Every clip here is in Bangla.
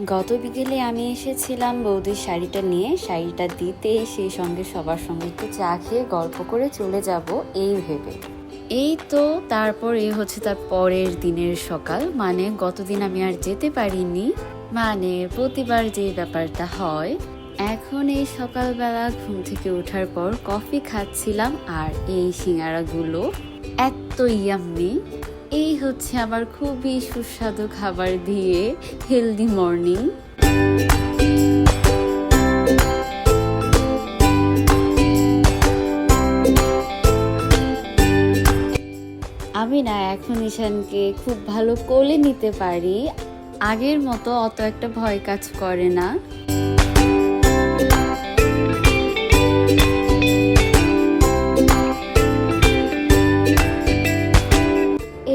গত বিকেলে আমি এসেছিলাম বৌদির শাড়িটা নিয়ে, শাড়িটা দিতে সেই সঙ্গে সবার সঙ্গে একটু চা খেয়ে গল্প করে চলে যাব এই ভেবে। এই তো তারপর এই হচ্ছে তার পরের দিনের সকাল, মানে গতদিন আমি আর যেতে পারিনি, মানে প্রতিবার যে ব্যাপারটা হয়। এখন এই সকালবেলা ঘুম থেকে ওঠার পর কফি খাচ্ছিলাম আর এই সিঙ্গারাগুলো এত ইয়াম্মি। এই হচ্ছে আমার খুবই সুস্বাদু খাবার দিয়ে হেলদি মর্নিং। আমি না এখন ঈশানকে খুব ভালো কোলে নিতে পারি, আগের মতো অত একটা ভয় কাজ করে না।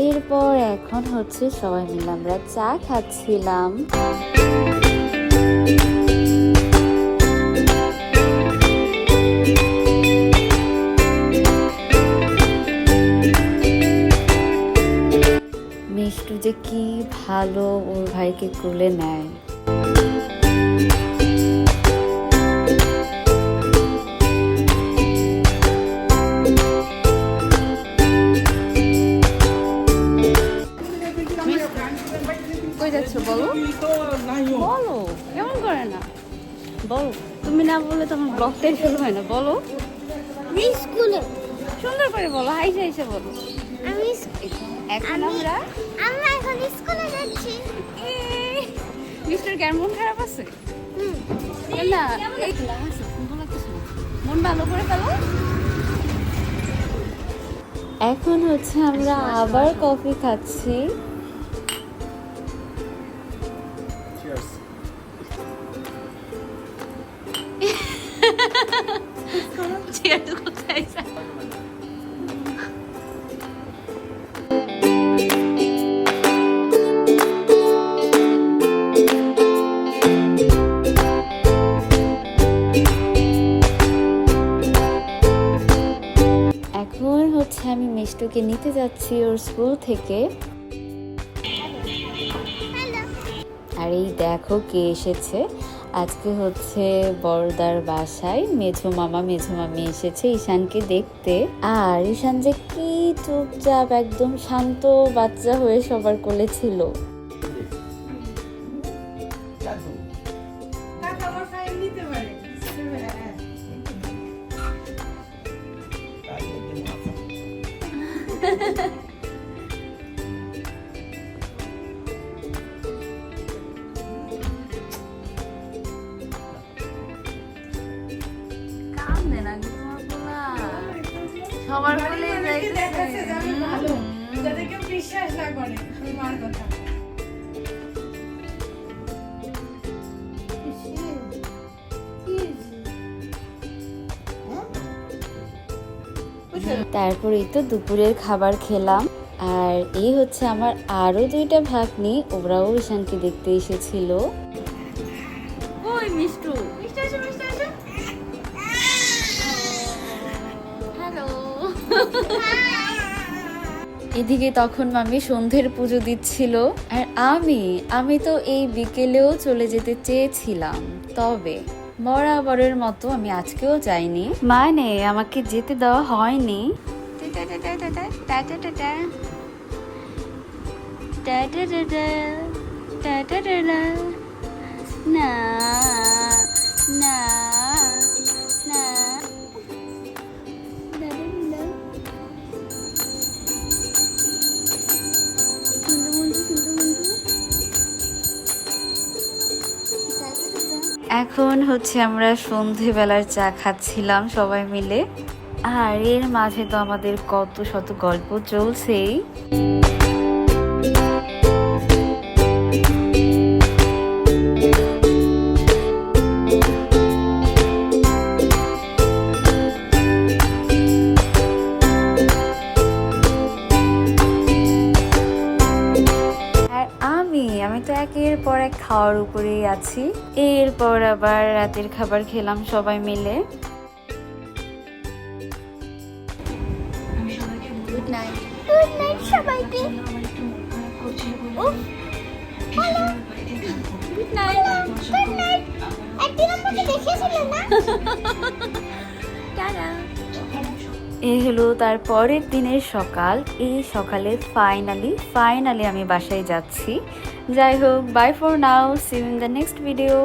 এরপর এখন হচ্ছে সবাই মিলে আমরা চা খাচ্ছিলাম। মিষ্টু যে কি ভালো ওর ভাইকে কোলে নেয়। কই যাচ্ছ বলো, বলো কেমন করে না বলো, তুমি না বললে তোমার ব্লগটাই শুরু হয় না। বলো স্কুলে সুন্দর করে বলো, হাইসে হাইসে বলো। আমি এখন আমরা এখন স্কুলে যাচ্ছি। মিস্টার কেমন খারাপ আছে না, মন ভালো করে ফেলো। এখন হচ্ছে আমরা আবার কফি খাচ্ছি। এখন হচ্ছে আমি মিষ্টুকে নিতে যাচ্ছি ওর স্কুল থেকে। আর এই দেখো কে এসেছে, আজকে হচ্ছে বড়দার বাসায় মেঝো মামা মেঝো মামি এসেছে ঈশানকে দেখতে। আর ঈশান যে কি চুপচাপ একদম শান্ত বাচ্চা হয়ে সবার কোলে ছিল। সবার কোলে যাতে কেউ বিশ্বাস না করে মার কথা। তারপরেই তো দুপুরের খাবার খেলাম। আর এই হচ্ছে আমার আরো দুইটা ভাগ্নি, ওরাও ঈশানকে দেখতে এসেছিল। ওই মিষ্টু, হ্যালো। এদিকে তখন মামি সন্ধ্যের পুজো দিচ্ছিল, আর আমি তো এই বিকেলেও চলে যেতে চেয়েছিলাম, তবে বরাবরের মতো আমি আজকেও যাইনি, মানে আমাকে যেতে দেওয়া হয়নি। না না না এখন হচ্ছে আমরা সন্ধেবেলার চা খাচ্ছিলাম সবাই মিলে, আর এর মাঝে তো আমাদের কত শত গল্প চলছেই। আমি তো একের পর এক খাওয়ার উপরেই আছি। এরপর আবার রাতের খাবার খেলাম সবাই মিলে। Good night. গুড নাইট সবাইকে। Good night. আমাকে দেখেছিলেন না? এই হলো তার পরের দিনের সকাল। এই সকালে ফাইনালি আমি বাসায় যাচ্ছি। যাই হোক, bye for now, see you in the next video.